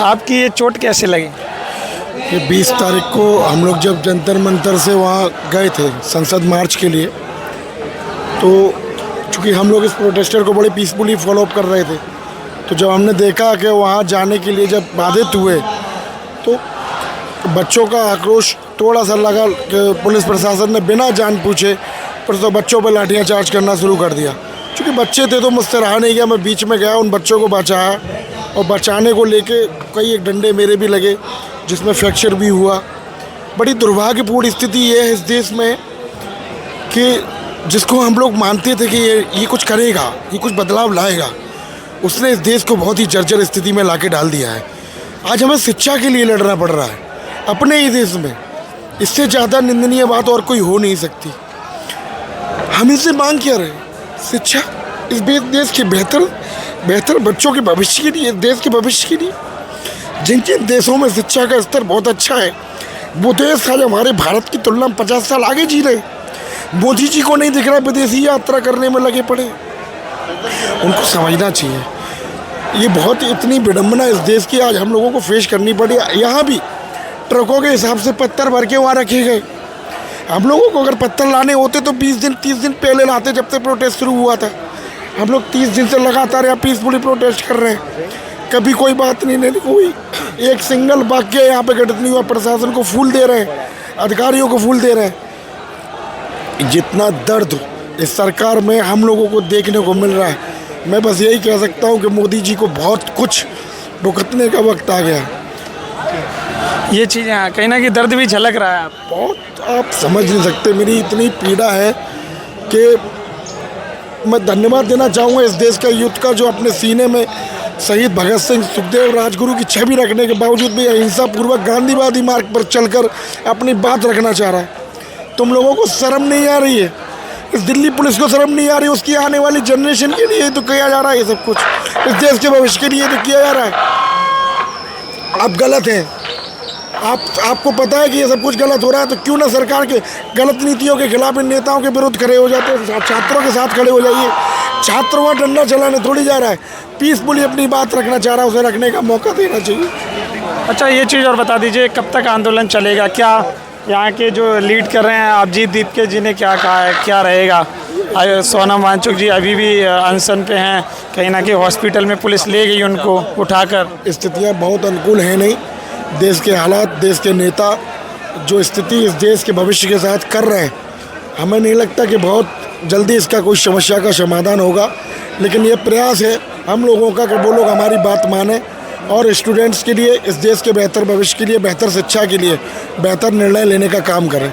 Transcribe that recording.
आपकी ये चोट कैसे लगी? ये 20 तारीख को हम लोग जब जंतर मंतर से वहाँ गए थे संसद मार्च के लिए, तो चूँकि हम लोग इस प्रोटेस्टर को बड़े पीसफुली फॉलोअप कर रहे थे, तो जब हमने देखा कि वहाँ जाने के लिए जब बाधित हुए तो बच्चों का आक्रोश थोड़ा सा लगा कि पुलिस प्रशासन ने बिना जान पूछे पर तो बच्चों पर लाठियाँ चार्ज करना शुरू कर दिया। क्योंकि बच्चे थे तो मुझसे रहा नहीं गया, मैं बीच में गया, उन बच्चों को बचाया और बचाने को लेके कई एक डंडे मेरे भी लगे जिसमें फ्रैक्चर भी हुआ। बड़ी दुर्भाग्यपूर्ण स्थिति ये है इस देश में कि जिसको हम लोग मानते थे कि ये कुछ करेगा, ये कुछ बदलाव लाएगा, उसने इस देश को बहुत ही जर्जर स्थिति में लाके डाल दिया है। आज हमें शिक्षा के लिए लड़ना पड़ रहा है अपने ही देश में। इससे ज़्यादा निंदनीय बात और कोई हो नहीं सकती। हम इनसे मांग क्या रहे? शिक्षा, इस देश के बेहतर बच्चों के भविष्य के लिए, देश के भविष्य के लिए। जिन जिन देशों में शिक्षा का स्तर बहुत अच्छा है वो देश आज हमारे भारत की तुलना में 50 साल आगे जी रहे। मोदी जी को नहीं दिख रहा विदेशी यात्रा करने में लगे पड़े। उनको समझना चाहिए ये बहुत इतनी विडम्बना इस देश की आज हम लोगों को फेस करनी पड़ी। यहाँ भी ट्रकों के हिसाब से पत्थर भर के वहाँ रखे गए। हम लोगों को अगर पत्थर लाने होते तो 30 दिन पहले लाते, जब से प्रोटेस्ट शुरू हुआ था। हम लोग 30 दिन से लगातार यहाँ पीसफुली प्रोटेस्ट कर रहे हैं, कभी कोई बात नहीं हुई। एक सिंगल वाक्य यहाँ पे घटित नहीं हुआ। प्रशासन को फूल दे रहे हैं, अधिकारियों को फूल दे रहे हैं। जितना दर्द इस सरकार में हम लोगों को देखने को मिल रहा है, मैं बस यही कह सकता हूँ कि मोदी जी को बहुत कुछ भुगतने का वक्त आ गया। ये चीज़ें कहीं ना कहीं दर्द भी झलक रहा है। बहुत आप समझ नहीं सकते, मेरी इतनी पीड़ा है कि मैं धन्यवाद देना चाहूँगा इस देश का यूथ का, जो अपने सीने में शहीद भगत सिंह, सुखदेव, राजगुरु की छवि रखने के बावजूद भी अहिंसा पूर्वक गांधीवादी मार्ग पर चलकर अपनी बात रखना चाह रहा है। तुम लोगों को शर्म नहीं आ रही है? इस दिल्ली पुलिस को शर्म नहीं आ रही? उसकी आने वाली जनरेशन के लिए तो किया जा रहा है ये सब कुछ, इस देश के भविष्य के लिए तो किया जा रहा है। आप गलत हैं, आपको पता है कि ये सब कुछ गलत हो रहा है, तो क्यों ना सरकार के गलत नीतियों के खिलाफ इन नेताओं के विरुद्ध खड़े हो जाते हैं, छात्रों के साथ खड़े हो जाइए। छात्र वहाँ डंडा चलाने थोड़ी जा रहा है, पीसफुली अपनी बात रखना चाह रहा है, उसे रखने का मौका देना चाहिए। अच्छा, ये चीज़ और बता दीजिए, कब तक आंदोलन चलेगा? क्या यहाँ के जो लीड कर रहे हैं अभिजीत दीपके जी ने क्या कहा है, क्या रहेगा? सोनम वांगचुक जी अभी भी अनशन पे हैं, कहीं ना कहीं हॉस्पिटल में पुलिस ले गई उनको उठाकर। स्थितियाँ बहुत अनुकूल है नहीं, देश के हालात, देश के नेता जो स्थिति इस देश के भविष्य के साथ कर रहे हैं, हमें नहीं लगता कि बहुत जल्दी इसका कोई समस्या का समाधान होगा। लेकिन ये प्रयास है हम लोगों का कि वो लोग हमारी बात माने और स्टूडेंट्स के लिए, इस देश के बेहतर भविष्य के लिए, बेहतर शिक्षा के लिए बेहतर निर्णय लेने का काम करें।